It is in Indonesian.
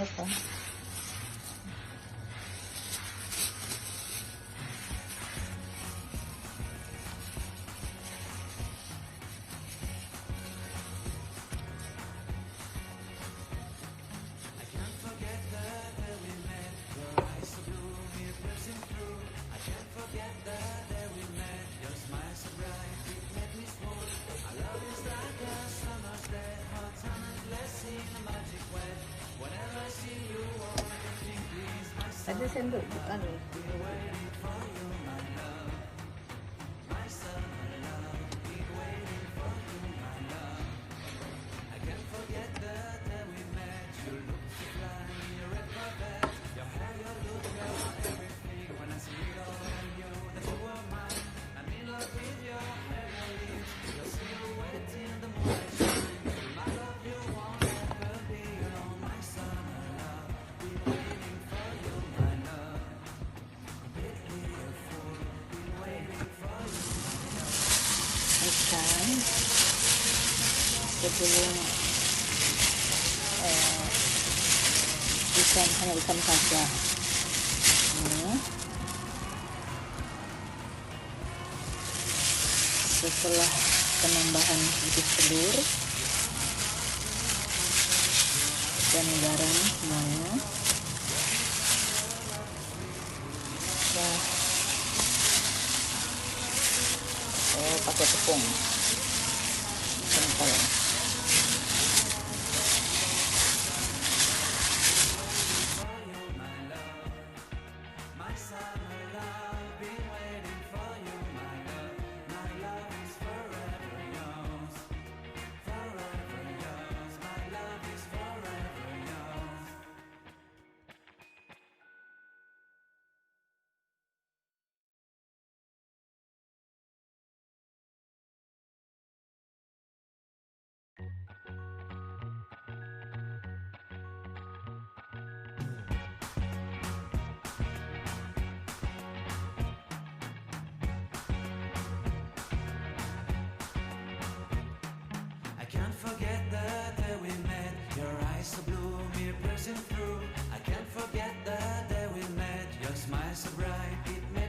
berapa? Ada sendok bukan? Ikan sebelum ikan hanya ikan saja ini. Setelah penambahan bibit telur dan garam semuanya, saya pakai tepung kental. I can't forget the day we met. Your eyes so blue, me piercing through. I can't forget the day we met. Your smile so bright, it made